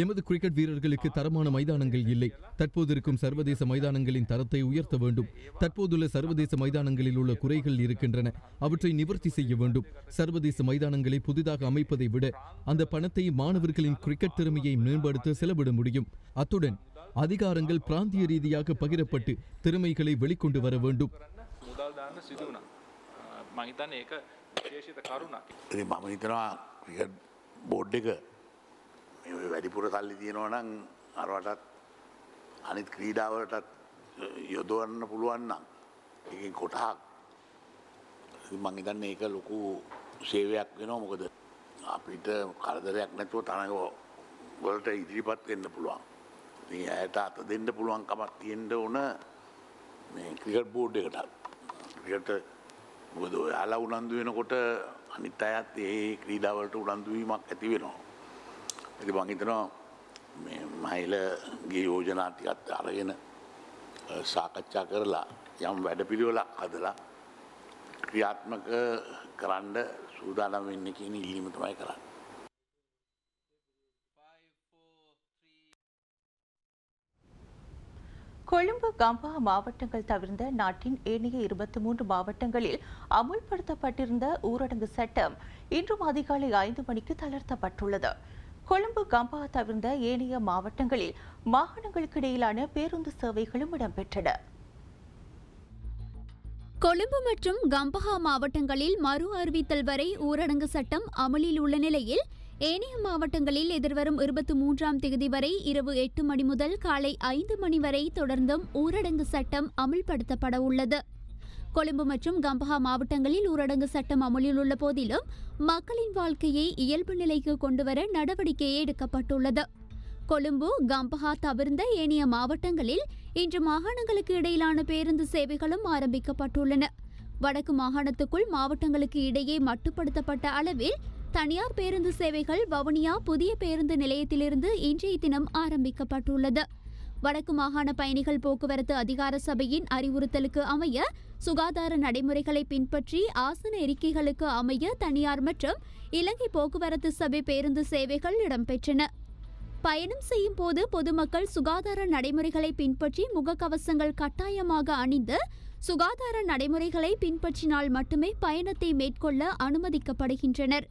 எமது கிரிக்கெட் வீரர்களுக்கு தரமான மைதானங்கள் இல்லை. தற்போது இருக்கும் சர்வதேச மைதானங்களின் தரத்தை உயர்த்த வேண்டும். தற்போதுள்ள சர்வதேச மைதானங்களில் உள்ள குறைகள் இருக்கின்றன. அவற்றை நிவர்த்தி செய்ய வேண்டும். சர்வதேச மைதானங்களை புதிதாக அமைப்பதை விட அந்த பணத்தை மாணவர்களின் கிரிக்கெட் திறமையை மேம்படுத்த செலவிட முடியும். அத்துடன் அதிகாரங்கள் பிராந்திய ரீதியாக பகிரப்பட்டு திறமைகளை வெளிக்கொண்டு வர வேண்டும். වැඩිපුර සල්ලි තියෙනවා නම් අරවටත් අනිත් ක්‍රීඩාවලටත් යොදවන්න පුළුවන් නම් ඒකෙන් කොටහක් මං හිතන්නේ ඒක ලොකු සේවයක් වෙනවා. මොකද අපිට කරදරයක් නැතුව තරඟ වලට ඉදිරිපත් වෙන්න පුළුවන්. ඉතින් ඇයට අත දෙන්න පුළුවන් කමක් තියෙන්න ඕන මේ ක්‍රිකට් බෝඩ් එකටත්. ක්‍රිකට් මොකද ඔයාලා උනන්දු වෙනකොට අනිත් අයත් ඒ ක්‍රීඩාවලට උනන්දු වීමක් ඇති වෙනවා. ඉතින් මං හිතනවා මේ මහිලගේ යෝජනා ටිකත් අරගෙන සාකච්ඡා කරලා යම් වැඩපිළිවෙලක් හදලා ක්‍රියාත්මක කරන්න සූදානම් වෙන්න කියන ඉල්ලීම තමයි කරන්නේ. கொழும்பு கம்பா மாவட்டங்கள் தவிர்ந்த நாட்டின் ஏனைய 23 மாவட்டங்களில் அமுல்படுத்தப்பட்டிருந்த ஊரடங்கு சட்டம் இன்றும் அதிகாலை 5 மணிக்கு தளர்த்தப்பட்டுள்ளது. கொழும்பு கம்பா தவிர்ந்த ஏனைய மாவட்டங்களில் மாகாணங்களுக்கு இடையிலான பேருந்து சேவைகளும் இடம்பெற்றன. கொழும்பு மற்றும் கம்பஹா மாவட்டங்களில் மறு அறிவித்தல் வரை ஊரடங்கு சட்டம் அமலில் உள்ள நிலையில் ஏனைய மாவட்டங்களில் எதிர்வரும் 23ஆம் தேதி வரை இரவு 8 மணி முதல் காலை 5 மணி வரை தொடர்ந்தும் ஊரடங்கு சட்டம் அமல்படுத்தப்பட உள்ளது. கொழும்பு மற்றும் கம்பஹா மாவட்டங்களில் ஊரடங்கு சட்டம் அமலில் உள்ள போதிலும் மக்களின் வாழ்க்கையை இயல்பு நிலைக்கு கொண்டுவர நடவடிக்கை எடுக்கப்பட்டுள்ளது. கொழும்பு கம்பஹா தவிர்ந்த ஏனைய மாவட்டங்களில் இன்று மாகாணங்களுக்கு இடையிலான பேருந்து சேவைகளும் ஆரம்பிக்கப்பட்டுள்ளன. வடக்கு மாகாணத்துக்குள் மாவட்டங்களுக்கு இடையே மட்டுப்படுத்தப்பட்ட அளவில் தனியார் பேருந்து சேவைகள் வவுனியா புதிய பேருந்து நிலையத்திலிருந்து இன்றைய தினம் ஆரம்பிக்கப்பட்டுள்ளது. வடக்கு மாகாண பயணிகள் போக்குவரத்து அதிகார சபையின் அறிவுறுத்தலுக்கு அமைய சுகாதார நடைமுறைகளை பின்பற்றி ஆசன இருக்கைகளுக்கு அமைய தனியார் மற்றும் இலங்கை போக்குவரத்து சபை பேருந்து சேவைகள் இடம்பெற்றன. பயணம் செய்யும் போது பொதுமக்கள் சுகாதார நடைமுறைகளை பின்பற்றி முகக்கவசங்கள் கட்டாயமாக அணிந்து சுகாதார நடைமுறைகளை பின்பற்றினால் மட்டுமே பயணத்தை மேற்கொள்ள அனுமதிக்கப்படுகின்றனர்.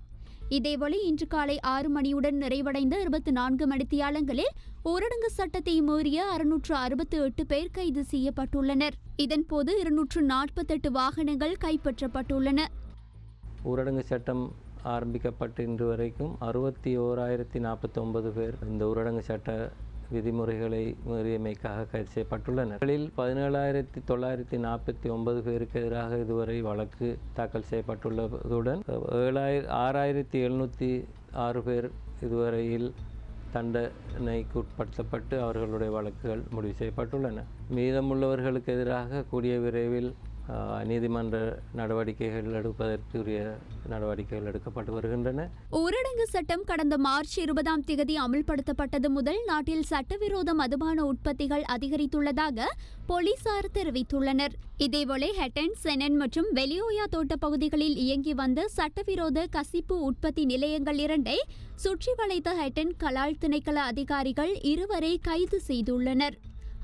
இதேவேளை இன்று காலை 6 மணியுடன் நிறைவடைந்த 24 மணித்தியாலங்களில் ஊரடங்கு சட்டத்தை மீறிய 668 பேர் கைது செய்யப்பட்டுள்ளனர். இதன்போது 248 வாகனங்கள் கைப்பற்றப்பட்டுள்ளன. ஊரடங்கு சட்டம் ஆரம்பிக்கப்பட்டு இன்று வரைக்கும் 61,049 பேர் இந்த ஊரடங்கு சட்ட விதிமுறைகளை மீறியமைக்காக கைது செய்யப்பட்டுள்ளனர். 17,949 பேருக்கு எதிராக இதுவரை வழக்கு தாக்கல் செய்யப்பட்டுள்ளதுடன் 6,706 பேர் இதுவரையில் தண்டனைக்கு உட்படுத்தப்பட்டு அவர்களுடைய வழக்குகள் முடிவு செய்யப்பட்டுள்ளன. மீதமுள்ளவர்களுக்கு எதிராக கூடிய விரைவில் நீதிமன்ற நடவடிக்கைகள் எடுப்பதற்குரிய நடவடிக்கைகள் எடுக்கப்பட்டு வருகின்றன. ஊரடங்கு சட்டம் கடந்த மார்ச் 20ஆம் தேதி அமல்படுத்தப்பட்டது முதல் நாட்டில் சட்டவிரோத மதுபான உற்பத்திகள் அதிகரித்துள்ளதாக போலீசார் தெரிவித்துள்ளனர். இதேவேளை ஹெட்டன், செனன் மற்றும் வெலியோயா தோட்ட பகுதிகளில் இயங்கி வந்த சட்டவிரோத கசிப்பு உற்பத்தி நிலையங்கள் 2ஐ சுற்றி வளைத்த ஹெட்டன் கலால் திணைக்கள அதிகாரிகள் 2 கைது செய்துள்ளனர்.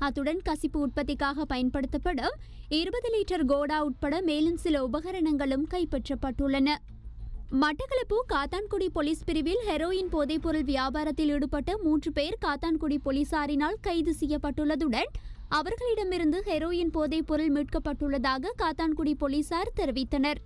அத்துடன் கசிப்பு உற்பத்திக்காக பயன்படுத்தப்படும் 20 லிட்டர் கோடா உட்பட மேலும் சில உபகரணங்களும் கைப்பற்றப்பட்டுள்ளன. மட்டக்களப்பு காத்தான்குடி போலீஸ் பிரிவில் ஹெரோயின் போதைப்பொருள் வியாபாரத்தில் ஈடுபட்ட 3 பேர் காத்தான்குடி போலீசாரினால் கைது செய்யப்பட்டுள்ளதுடன் அவர்களிடமிருந்து ஹெரோயின் போதைப்பொருள் மீட்கப்பட்டுள்ளதாக காத்தான்குடி போலீசார் தெரிவித்தனர்.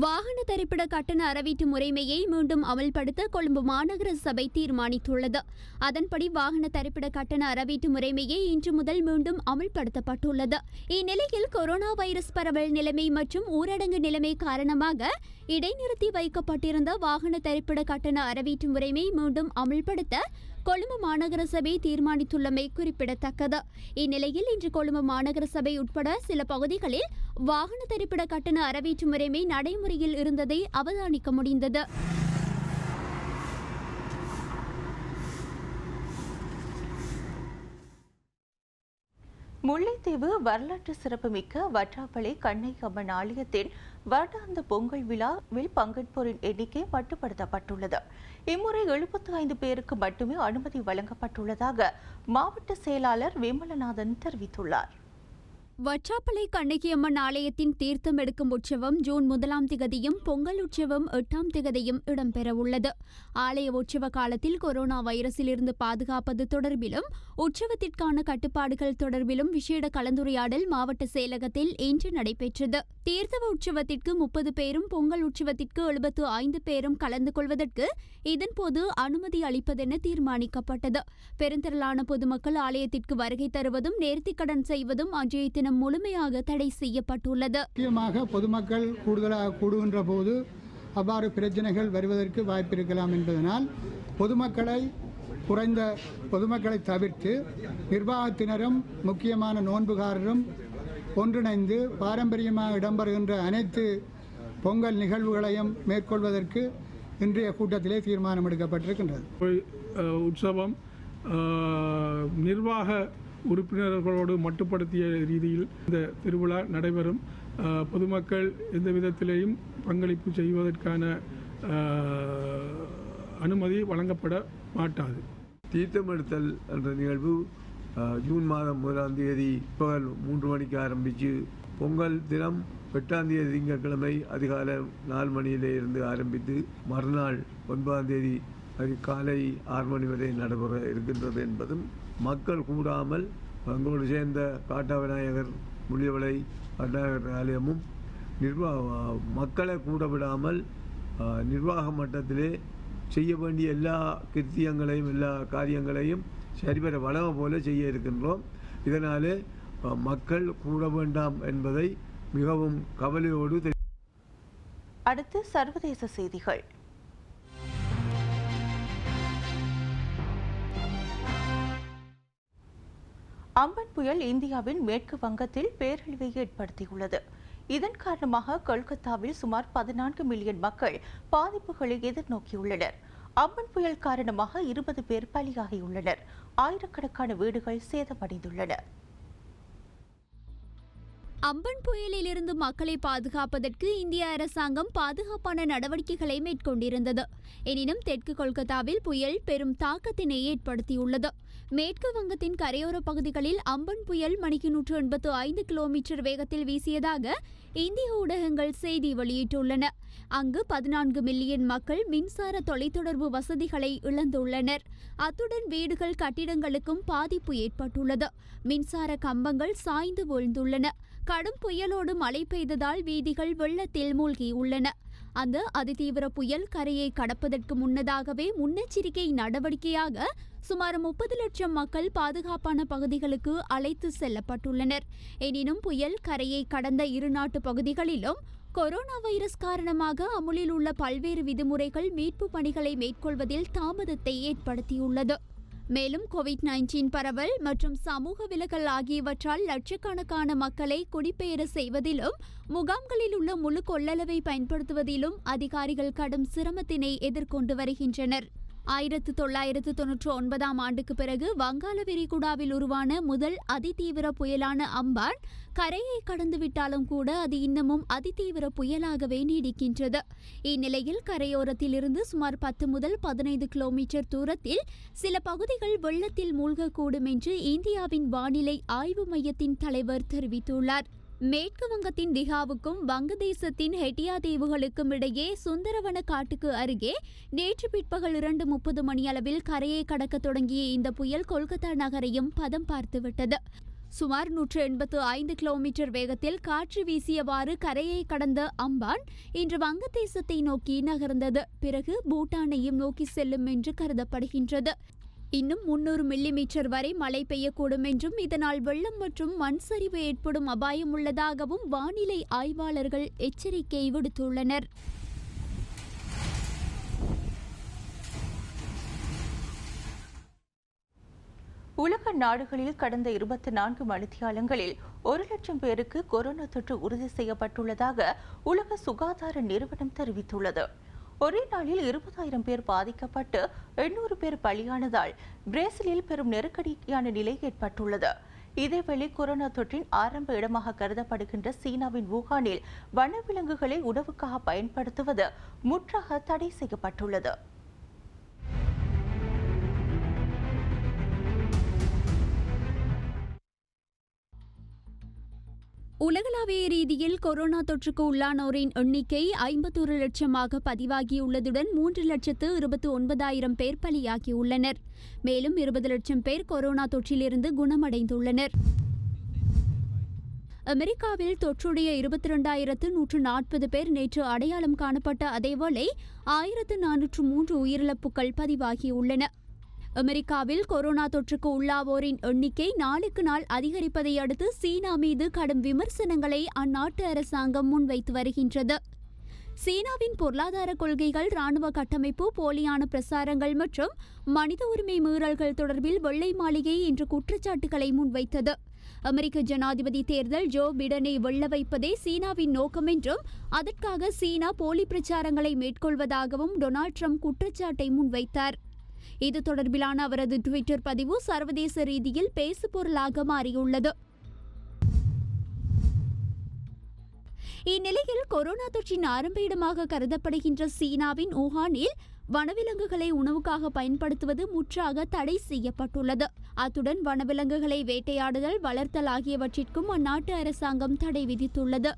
வாகன தரிப்பிட கட்டண அறவீட்டு முறைமையை மீண்டும் அமல்படுத்த கொழும்பு மாநகர சபை தீர்மானித்துள்ளது. அதன்படி வாகன தரிப்பிட கட்டண அறவீட்டு முறைமையை இன்று முதல் மீண்டும் அமல்படுத்தப்பட்டுள்ளது. இந்நிலையில் கொரோனா வைரஸ் பரவல் நிலைமை மற்றும் ஊரடங்கு நிலைமை காரணமாக இடைநிறுத்தி வைக்கப்பட்டிருந்த வாகன தரிப்பிட கட்டண அறவீட்டு முறைமை மீண்டும் அமல்படுத்த கொழும்பு மாநகர சபை தீர்மானித்துள்ளமை குறிப்பிடத்தக்கது. இந்நிலையில் இன்று கொழும்பு மாநகர சபை உட்பட சில பகுதிகளில் வாகன தரிப்பிட கட்டண அறவீட்டு முறைமை நடைமுறையில் இருந்ததை அவதானிக்க முடிந்தது. முல்லைத்தீவு வரலாற்று சிறப்புமிக்க வற்றாப்பளை கண்ணையம்மன் ஆலயத்தின் வருடாந்த பொங்கல் விழாவில் பங்கேற்போரின் எண்ணிக்கை மட்டுப்படுத்தப்பட்டுள்ளது. இம்முறை 75 பேருக்கு மட்டுமே அனுமதி வழங்கப்பட்டுள்ளதாக மாவட்ட செயலாளர் விமலநாதன் தெரிவித்துள்ளார். வற்றாப்பளை கண்ணகியம்மன் ஆலயத்தின் தீர்த்தம் எடுக்கும் உற்சவம் ஜூன் 1ஆம் திகதியும் பொங்கல் உற்சவம் 8ஆம் திகதியும் இடம்பெறவுள்ளது. ஆலய உற்சவ காலத்தில் கொரோனா வைரஸிலிருந்து பாதுகாப்பது தொடர்பிலும் உற்சவத்திற்கான கட்டுப்பாடுகள் தொடர்பிலும் விசேட கலந்துரையாடல் மாவட்ட செயலகத்தில் இன்று நடைபெற்றது. தீர்த்தவ உற்சவத்திற்கு 30 பேரும் பொங்கல் உற்சவத்திற்கு 75 பேரும் கலந்து கொள்வதற்கு இதன்போது அனுமதி அளிப்பதென தீர்மானிக்கப்பட்டது. பெருந்திரளான பொதுமக்கள் ஆலயத்திற்கு வருகை தருவதும் நேர்த்திக்கடன் செய்வதும் அன்றைய தினம் முழுமையாக தடை செய்யப்பட்டுள்ளது. முக்கியமாக பொதுமக்கள் கூடுதலாக கூடுகின்ற போது அவ்வாறு பிரச்சனைகள் வருவதற்கு வாய்ப்பிருக்கலாம் என்பதனால் பொதுமக்களை தவிர்த்து நிர்வாகத்தினரும் முக்கியமான நோன்புகாரரும் ஒன்றிணைந்து பாரம்பரியமாக இடம்பெறுகின்ற அனைத்து பொங்கல் நிகழ்வுகளையும் மேற்கொள்வதற்கு இன்றைய கூட்டத்திலே தீர்மானம் எடுக்கப்பட்டிருக்கின்றது. உற்சவம் நிர்வாக உறுப்பினர்களோடு மட்டுப்படுத்திய ரீதியில் இந்த திருவிழா நடைபெறும். பொதுமக்கள் எந்த விதத்திலேயும் பங்களிப்பு செய்வதற்கான அனுமதி வழங்கப்பட மாட்டாது. தீர்த்தமெடுத்தல் என்ற நிகழ்வு ஜூன் மாதம் 1ஆம் தேதி பகல் 3 மணிக்கு ஆரம்பித்து பொங்கல் தினம் 8ஆம் தேதி திங்கட்கிழமை அதிகாலை 4 மணியிலே இருந்து ஆரம்பித்து மறுநாள் 9ஆம் தேதி காலை 6 மணி வரை நடைபெற இருக்கின்றது என்பதும் மக்கள் கூடாமல் எங்களோடு சேர்ந்த காட்டா விநாயகர் முள்ளியவளை விநாயகர் ஆலயமும் மக்களை கூட விடாமல் நிர்வாக மட்டத்திலே செய்ய வேண்டிய எல்லா கிருத்தியங்களையும் எல்லா காரியங்களையும் சரிவர வளமை போல செய்ய இருக்கின்றோம். இதனாலே மக்கள் கூட வேண்டாம் என்பதை மிகவும் கவலையோடு. அடுத்து சர்வதேச செய்திகள். அம்பன் புயல் இந்தியாவின் மேற்கு வங்கத்தில் பேரழிவை ஏற்படுத்தியுள்ளது. இதன் காரணமாக கொல்கத்தாவில் சுமார் 14 மில்லியன் மக்கள் பாதிப்புகளை எதிர்நோக்கியுள்ளனர். அம்பன் புயல் காரணமாக 20 பேர் பலியாகியுள்ளனர். ஆயிரக்கணக்கான வீடுகள் சேதமடைந்துள்ளன. அம்பன் புயலிலிருந்து மக்களை பாதுகாப்பதற்கு இந்திய அரசாங்கம் பாதுகாப்பான நடவடிக்கைகளை மேற்கொண்டிருந்தது. எனினும் தெற்கு கொல்கத்தாவில் புயல் பெரும் தாக்கத்தினை ஏற்படுத்தியுள்ளது. மேற்கு வங்கத்தின் கரையோர பகுதிகளில் அம்பன் புயல் மணிக்கு 185 கிலோமீட்டர் வேகத்தில் வீசியதாக இந்திய ஊடகங்கள் செய்தி வெளியிட்டுள்ளன. அங்கு 14 மில்லியன் மக்கள் மின்சார தொலைத்தொடர்பு வசதிகளை இழந்துள்ளனர். அத்துடன் வீடுகள் கட்டிடங்களுக்கும் பாதிப்பு ஏற்பட்டுள்ளது. மின்சார கம்பங்கள் சாய்ந்து வீழ்ந்துள்ளன. கடும் புயலோடு மழை பெய்ததால் வீதிகள் வெள்ளத்தில் மூழ்கியுள்ளன. அந்த அதிதீவிர புயல் கரையை கடப்பதற்கு முன்னதாகவே முன்னெச்சரிக்கை நடவடிக்கையாக சுமார் 30 லட்சம் மக்கள் பாதுகாப்பான பகுதிகளுக்கு அழைத்து செல்லப்பட்டுள்ளனர். எனினும் புயல் கரையை கடந்த இரு நாட்டு பகுதிகளிலும் கொரோனா வைரஸ் காரணமாக அமுலில் உள்ள பல்வேறு விதிமுறைகள் மீட்பு பணிகளை மேற்கொள்வதில் தாமதத்தை ஏற்படுத்தியுள்ளது. மேலும் கோவிட்-19 பரவல் மற்றும் சமூக விலகல் ஆகியவற்றால் லட்சக்கணக்கான மக்களை குடிபெயர செய்வதிலும் முகாம்களில் உள்ள முழு கொள்ளளவை பயன்படுத்துவதிலும் அதிகாரிகள் கடும் சிரமத்தினை எதிர்கொண்டு வருகின்றனர். 1999ஆம் ஆண்டுக்கு பிறகு வங்காள விரிகுடாவில் உருவான முதல் அதிதீவிர புயலான அம்பான் கரையை கடந்துவிட்டாலும் கூட அது இன்னமும் அதிதீவிர புயலாகவே நீடிக்கின்றது. இந்நிலையில் கரையோரத்தில் இருந்து சுமார் 10 முதல் 15 கிலோமீட்டர் தூரத்தில் சில பகுதிகள் வெள்ளத்தில் மூழ்கக்கூடும் என்று இந்தியாவின் வானிலை ஆய்வு மையத்தின் தலைவர் தெரிவித்துள்ளார். மேற்கு வங்கத்தின் திகாவுக்கும் வங்கதேசத்தின் ஹெட்டியா தீவுகளுக்கும் இடையே சுந்தரவன காட்டுக்கு அருகே நேற்று பிற்பகல் 2:30 மணியளவில் கரையை கடக்க தொடங்கிய இந்த புயல் கொல்கத்தா நகரையும் பதம் பார்த்துவிட்டது. சுமார் 185 கிலோமீட்டர் வேகத்தில் காற்று வீசியவாறு கரையை கடந்த அம்பான் இன்று வங்கதேசத்தை நோக்கி நகர்ந்தது. பிறகு பூட்டானையும் நோக்கி செல்லும் என்று கருதப்படுகின்றது. இன்னும் 300 மில்லிமீட்டர் வரை மழை பெய்யக்கூடும் என்றும் இதனால் வெள்ளம் மற்றும் மண் சரிவு ஏற்படும் அபாயம் உள்ளதாகவும் வானிலை ஆய்வாளர்கள் எச்சரிக்கை விடுத்துள்ளனர். உலக நாடுகளில் கடந்த 24 மணித்தியாலங்களில் 1 லட்சம் பேருக்கு கொரோனா தொற்று உறுதி செய்யப்பட்டுள்ளதாக உலக சுகாதார நிறுவனம் தெரிவித்துள்ளது. ஒரே நாளில் 20,000 பேர் பாதிக்கப்பட்டு 800 பேர் பலியானதால் பிரேசிலில் பெரும் நெருக்கடியான நிலை ஏற்பட்டுள்ளது. இதேவேளை கொரோனா தொற்றின் ஆரம்ப இடமாக கருதப்படுகின்ற சீனாவின் வூகானில் வனவிலங்குகளை உணவுக்காக பயன்படுத்துவது முற்றாக தடை செய்யப்பட்டுள்ளது. உலகளாவிய ரீதியில் கொரோனா தொற்றுக்கு உள்ளானோரின் எண்ணிக்கை 51 லட்சமாக பதிவாகியுள்ளதுடன் 3,29,000 பேர் பலியாகியுள்ளனர். மேலும் 20 லட்சம் பேர் கொரோனா தொற்றிலிருந்து குணமடைந்துள்ளனர். அமெரிக்காவில் தொற்றுடைய 22,140 பேர் நேற்று அடையாளம் காணப்பட்ட அதேவேளை 1,403 உயிரிழப்புகள் பதிவாகியுள்ளன. அமெரிக்காவில் கொரோனா தொற்றுக்கு உள்ளாவோரின் எண்ணிக்கை நாளுக்கு நாள் அதிகரிப்பதை அடுத்து சீனா மீது கடும் விமர்சனங்களை அந்நாட்டு அரசாங்கம் முன்வைத்து வருகின்றது. சீனாவின் பொருளாதார கொள்கைகள், ராணுவ கட்டமைப்பு, போலியான பிரசாரங்கள் மற்றும் மனித உரிமை மீறல்கள் தொடர்பில் வெள்ளை மாளிகை இன்று குற்றச்சாட்டுகளை முன்வைத்தது. அமெரிக்க ஜனாதிபதி தேர்தல் ஜோ பிடனை வெல்ல வைப்பதே சீனாவின் நோக்கம் என்றும் அதற்காக சீனா போலி பிரச்சாரங்களை மேற்கொள்வதாகவும் டொனால்ட் ட்ரம்ப் குற்றச்சாட்டை முன்வைத்தார். இது தொடர்பிலான அவரது ட்விட்டர் பதிவு சர்வதேச ரீதியில் பேசுபொருளாக மாறியுள்ளது. இந்நிலையில் கொரோனா தொற்றின் ஆரம்ப இடமாக கருதப்படுகின்ற சீனாவின் வூகானில் வனவிலங்குகளை உணவுக்காக பயன்படுத்துவது முற்றாக தடை செய்யப்பட்டுள்ளது. அத்துடன் வனவிலங்குகளை வேட்டையாடுதல், வளர்த்தல் ஆகியவற்றிற்கும் அந்நாட்டு அரசாங்கம் தடை விதித்துள்ளது.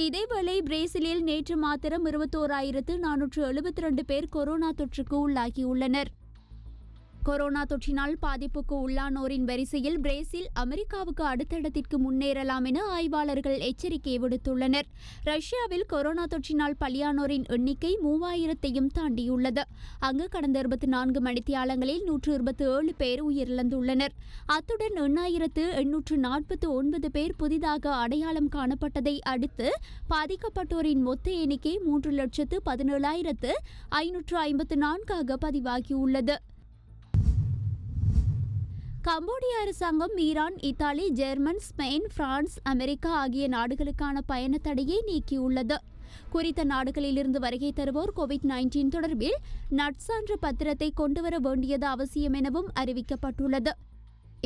இதேவேளை பிரேசிலில் நேற்று மாத்திரம் 21,472 பேர் கொரோனா தொற்றுக்கு உள்ளாகியுள்ளனர். கொரோனா தொற்றினால் பாதிப்புக்கு உள்ளானோரின் வரிசையில் பிரேசில் அமெரிக்காவுக்கு அடுத்த இடத்திற்கு முன்னேறலாம் என ஆய்வாளர்கள் எச்சரிக்கை விடுத்துள்ளனர். ரஷ்யாவில் கொரோனா தொற்றினால் பலியானோரின் எண்ணிக்கை 3,000ஐயும் தாண்டியுள்ளது. அங்கு கடந்த 24 மணித்தியாலங்களில் 127 பேர் உயிரிழந்துள்ளனர். அத்துடன் 8,849 பேர் புதிதாக அடையாளம் காணப்பட்டதை அடுத்து பாதிக்கப்பட்டோரின் மொத்த எண்ணிக்கை 3,17,554 பதிவாகியுள்ளது. கம்போடிய அரசாங்கம் Iran, Italy, German, Spain, France, America ஆகிய நாடுகளுக்கான பயண தடையை நீக்கியுள்ளது. குறித்த நாடுகளிலிருந்து வருகை தருவோர் கோவிட்-19 தொடர்பில் நட்சான்று பத்திரத்தை கொண்டுவர வேண்டியது அவசியம் எனவும் அறிவிக்கப்பட்டுள்ளது.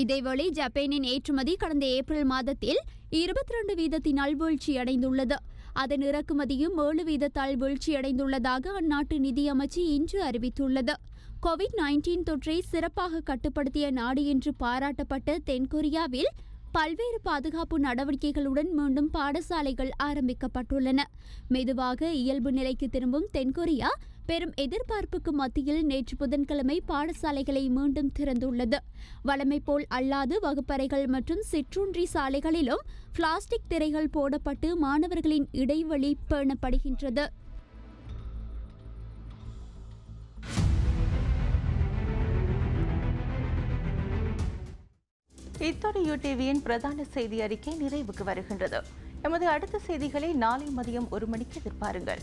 இதேவேளை ஜப்பானின் ஏற்றுமதி கடந்த ஏப்ரல் மாதத்தில் 22% வீழ்ச்சியடைந்துள்ளது. அதன் இறக்குமதியும் 7% வீழ்ச்சியடைந்துள்ளதாக அந்நாட்டு நிதியமைச்சு இன்று அறிவித்துள்ளது. கோவிட்-19 தொற்றை சிறப்பாக கட்டுப்படுத்திய நாடு என்று பாராட்டப்பட்ட தென்கொரியாவில் பல்வேறு பாதுகாப்பு நடவடிக்கைகளுடன் மீண்டும் பாடசாலைகள் ஆரம்பிக்கப்பட்டுள்ளன. மெதுவாக இயல்பு நிலைக்கு திரும்பும் தென்கொரியா பெரும் எதிர்பார்ப்புக்கு மத்தியில் நேற்று புதன்கிழமை பாடசாலைகளை மீண்டும் திறந்துள்ளது. வழமை போல் அல்லாது வகுப்பறைகள் மற்றும் சிற்றுண்டி சாலைகளிலும் பிளாஸ்டிக் திரைகள் போடப்பட்டு மாணவர்களின் இடைவெளி பேணப்படுகின்றது. இத்தோடு யூடிவியின் பிரதான செய்தி அறிக்கை நிறைவுக்கு வருகின்றது. எமது அடுத்த செய்திகளை நாளை மதியம் 1 மணிக்கு எதிர்பாருங்கள்.